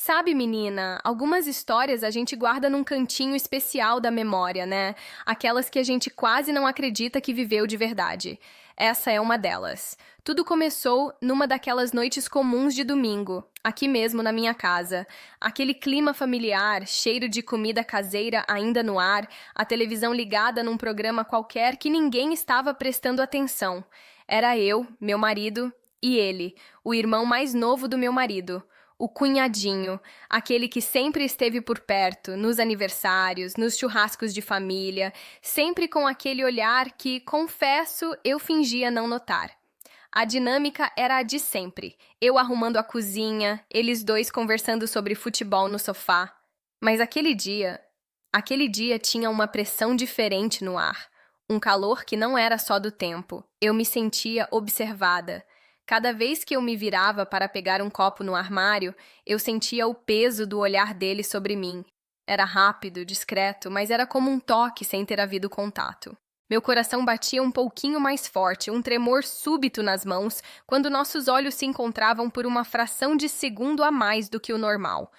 Sabe, menina, algumas histórias a gente guarda num cantinho especial da memória, né? Aquelas que a gente quase não acredita que viveu de verdade. Essa é uma delas. Tudo começou numa daquelas noites comuns de domingo, aqui mesmo na minha casa. Aquele clima familiar, cheiro de comida caseira ainda no ar, a televisão ligada num programa qualquer que ninguém estava prestando atenção. Era eu, meu marido e ele, o irmão mais novo do meu marido. O cunhadinho, aquele que sempre esteve por perto, nos aniversários, nos churrascos de família, sempre com aquele olhar que, confesso, eu fingia não notar. A dinâmica era a de sempre, eu arrumando a cozinha, eles dois conversando sobre futebol no sofá. Mas aquele dia tinha uma pressão diferente no ar, um calor que não era só do tempo. Eu me sentia observada. Cada vez que eu me virava para pegar um copo no armário, eu sentia o peso do olhar dele sobre mim. Era rápido, discreto, mas era como um toque sem ter havido contato. Meu coração batia um pouquinho mais forte, um tremor súbito nas mãos, quando nossos olhos se encontravam por uma fração de segundo a mais do que o normal.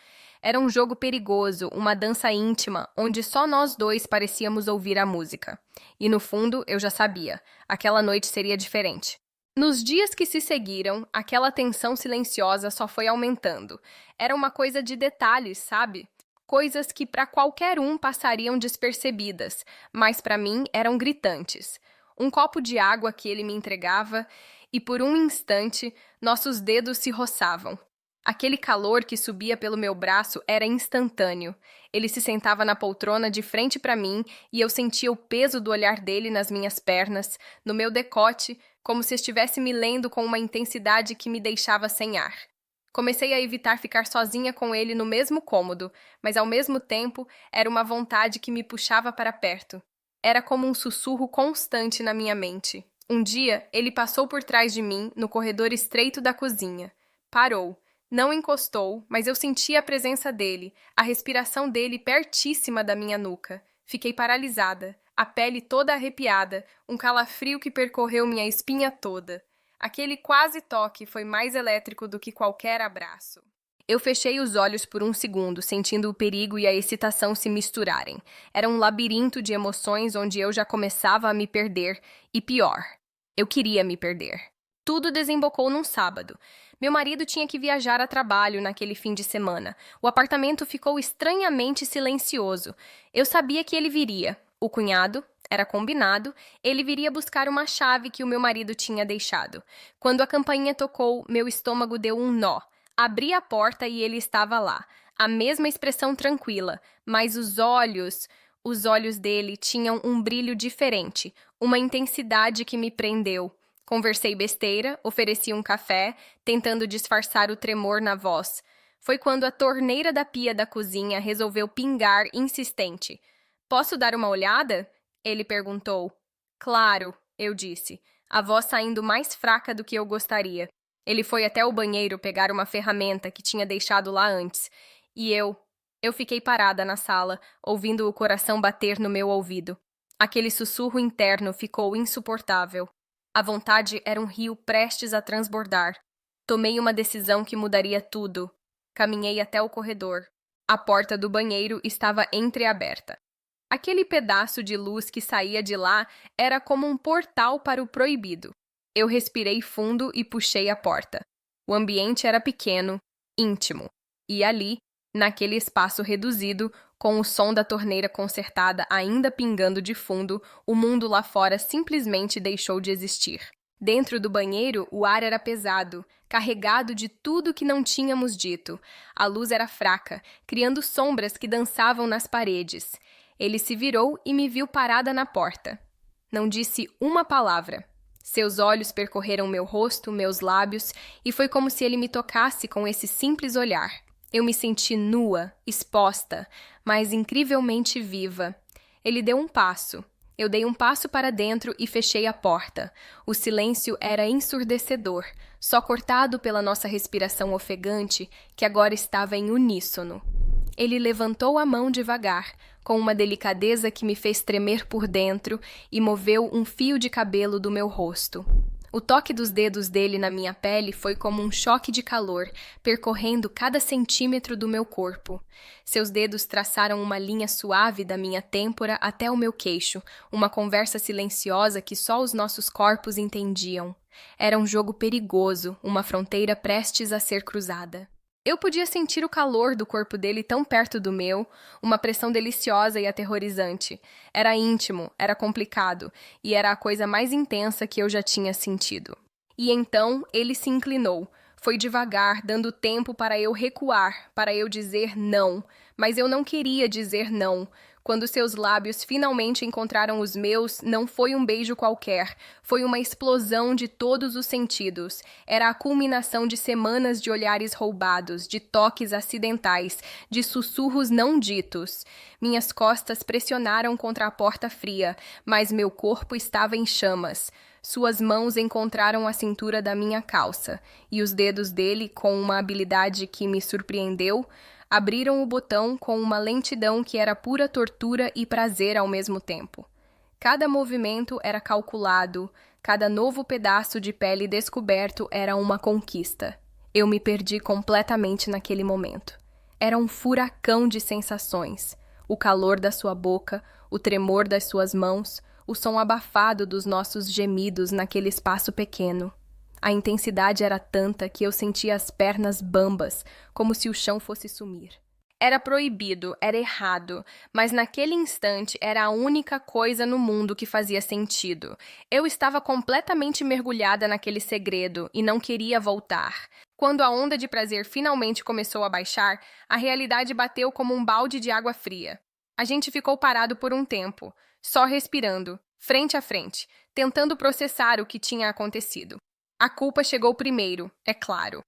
Era um jogo perigoso, uma dança íntima, onde só nós dois parecíamos ouvir a música. E no fundo, eu já sabia, aquela noite seria diferente. Nos dias que se seguiram, aquela tensão silenciosa só foi aumentando. Era uma coisa de detalhes, sabe? Coisas que para qualquer um passariam despercebidas, mas para mim eram gritantes. Um copo de água que ele me entregava e por um instante nossos dedos se roçavam. Aquele calor que subia pelo meu braço era instantâneo. Ele se sentava na poltrona de frente para mim e eu sentia o peso do olhar dele nas minhas pernas, no meu decote, como se estivesse me lendo com uma intensidade que me deixava sem ar. Comecei a evitar ficar sozinha com ele no mesmo cômodo, mas ao mesmo tempo era uma vontade que me puxava para perto. Era como um sussurro constante na minha mente. Um dia, ele passou por trás de mim, no corredor estreito da cozinha. Parou. Não encostou, mas eu senti a presença dele, a respiração dele pertíssima da minha nuca. Fiquei paralisada, a pele toda arrepiada, um calafrio que percorreu minha espinha toda. Aquele quase toque foi mais elétrico do que qualquer abraço. Eu fechei os olhos por um segundo, sentindo o perigo e a excitação se misturarem. Era um labirinto de emoções onde eu já começava a me perder, e pior, eu queria me perder. Tudo desembocou num sábado. Meu marido tinha que viajar a trabalho naquele fim de semana. O apartamento ficou estranhamente silencioso. Eu sabia que ele viria. O cunhado, era combinado, ele viria buscar uma chave que o meu marido tinha deixado. Quando a campainha tocou, meu estômago deu um nó. Abri a porta e ele estava lá. A mesma expressão tranquila, mas os olhos dele tinham um brilho diferente, uma intensidade que me prendeu. Conversei besteira, ofereci um café, tentando disfarçar o tremor na voz. Foi quando a torneira da pia da cozinha resolveu pingar insistente. "Posso dar uma olhada?" Ele perguntou. "Claro", eu disse, a voz saindo mais fraca do que eu gostaria. Ele foi até o banheiro pegar uma ferramenta que tinha deixado lá antes. E eu fiquei parada na sala, ouvindo o coração bater no meu ouvido. Aquele sussurro interno ficou insuportável. A vontade era um rio prestes a transbordar. Tomei uma decisão que mudaria tudo. Caminhei até o corredor. A porta do banheiro estava entreaberta. Aquele pedaço de luz que saía de lá era como um portal para o proibido. Eu respirei fundo e puxei a porta. O ambiente era pequeno, íntimo. E ali, naquele espaço reduzido, com o som da torneira consertada ainda pingando de fundo, o mundo lá fora simplesmente deixou de existir. Dentro do banheiro, o ar era pesado, carregado de tudo que não tínhamos dito. A luz era fraca, criando sombras que dançavam nas paredes. Ele se virou e me viu parada na porta. Não disse uma palavra. Seus olhos percorreram meu rosto, meus lábios, e foi como se ele me tocasse com esse simples olhar. Eu me senti nua, exposta, mas incrivelmente viva. Ele deu um passo. Eu dei um passo para dentro e fechei a porta. O silêncio era ensurdecedor, só cortado pela nossa respiração ofegante, que agora estava em uníssono. Ele levantou a mão devagar, com uma delicadeza que me fez tremer por dentro, e moveu um fio de cabelo do meu rosto. O toque dos dedos dele na minha pele foi como um choque de calor, percorrendo cada centímetro do meu corpo. Seus dedos traçaram uma linha suave da minha têmpora até o meu queixo, uma conversa silenciosa que só os nossos corpos entendiam. Era um jogo perigoso, uma fronteira prestes a ser cruzada. Eu podia sentir o calor do corpo dele tão perto do meu, uma pressão deliciosa e aterrorizante. Era íntimo, era complicado, e era a coisa mais intensa que eu já tinha sentido. E então ele se inclinou. Foi devagar, dando tempo para eu recuar, para eu dizer não. Mas eu não queria dizer não. Quando seus lábios finalmente encontraram os meus, não foi um beijo qualquer. Foi uma explosão de todos os sentidos. Era a culminação de semanas de olhares roubados, de toques acidentais, de sussurros não ditos. Minhas costas pressionaram contra a porta fria, mas meu corpo estava em chamas. Suas mãos encontraram a cintura da minha calça, e os dedos dele, com uma habilidade que me surpreendeu, abriram o botão com uma lentidão que era pura tortura e prazer ao mesmo tempo. Cada movimento era calculado, cada novo pedaço de pele descoberto era uma conquista. Eu me perdi completamente naquele momento. Era um furacão de sensações. O calor da sua boca, o tremor das suas mãos, o som abafado dos nossos gemidos naquele espaço pequeno. A intensidade era tanta que eu sentia as pernas bambas, como se o chão fosse sumir. Era proibido, era errado, mas naquele instante era a única coisa no mundo que fazia sentido. Eu estava completamente mergulhada naquele segredo e não queria voltar. Quando a onda de prazer finalmente começou a baixar, a realidade bateu como um balde de água fria. A gente ficou parado por um tempo, só respirando, frente a frente, tentando processar o que tinha acontecido. A culpa chegou primeiro, é claro.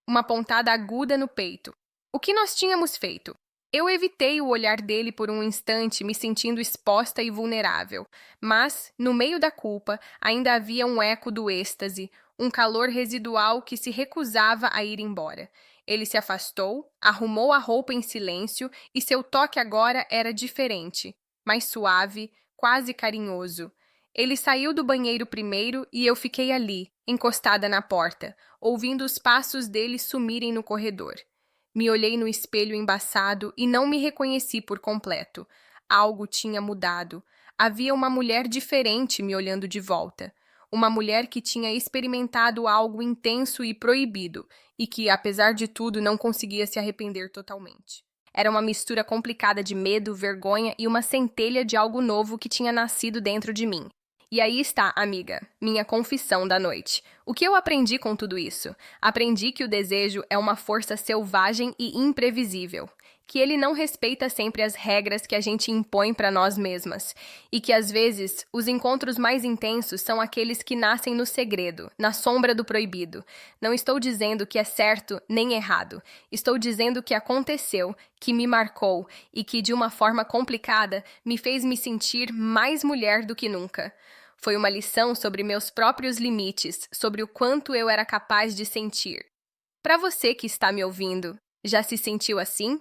Uma pontada aguda no peito. O que nós tínhamos feito? Eu evitei o olhar dele por um instante, me sentindo exposta e vulnerável. Mas, no meio da culpa, ainda havia um eco do êxtase, um calor residual que se recusava a ir embora. Ele se afastou, arrumou a roupa em silêncio e seu toque agora era diferente, mais suave, quase carinhoso. Ele saiu do banheiro primeiro e eu fiquei ali, encostada na porta, ouvindo os passos dele sumirem no corredor. Me olhei no espelho embaçado e não me reconheci por completo. Algo tinha mudado. Havia uma mulher diferente me olhando de volta. Uma mulher que tinha experimentado algo intenso e proibido, e que, apesar de tudo, não conseguia se arrepender totalmente. Era uma mistura complicada de medo, vergonha e uma centelha de algo novo que tinha nascido dentro de mim. E aí está, amiga, minha confissão da noite. O que eu aprendi com tudo isso? Aprendi que o desejo é uma força selvagem e imprevisível, que ele não respeita sempre as regras que a gente impõe para nós mesmas, e que às vezes os encontros mais intensos são aqueles que nascem no segredo, na sombra do proibido. Não estou dizendo que é certo nem errado. Estou dizendo que aconteceu, que me marcou e que de uma forma complicada me fez me sentir mais mulher do que nunca. Foi uma lição sobre meus próprios limites, sobre o quanto eu era capaz de sentir. Para você que está me ouvindo, já se sentiu assim?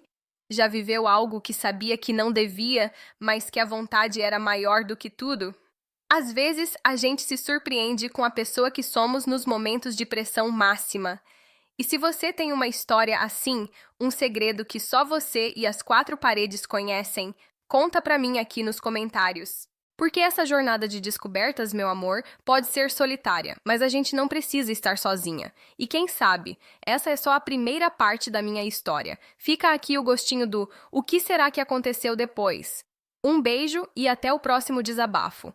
Já viveu algo que sabia que não devia, mas que a vontade era maior do que tudo? Às vezes, a gente se surpreende com a pessoa que somos nos momentos de pressão máxima. E se você tem uma história assim, um segredo que só você e as quatro paredes conhecem, conta pra mim aqui nos comentários. Porque essa jornada de descobertas, meu amor, pode ser solitária, mas a gente não precisa estar sozinha. E quem sabe, essa é só a primeira parte da minha história. Fica aqui o gostinho do "O que será que aconteceu depois?". Um beijo e até o próximo desabafo.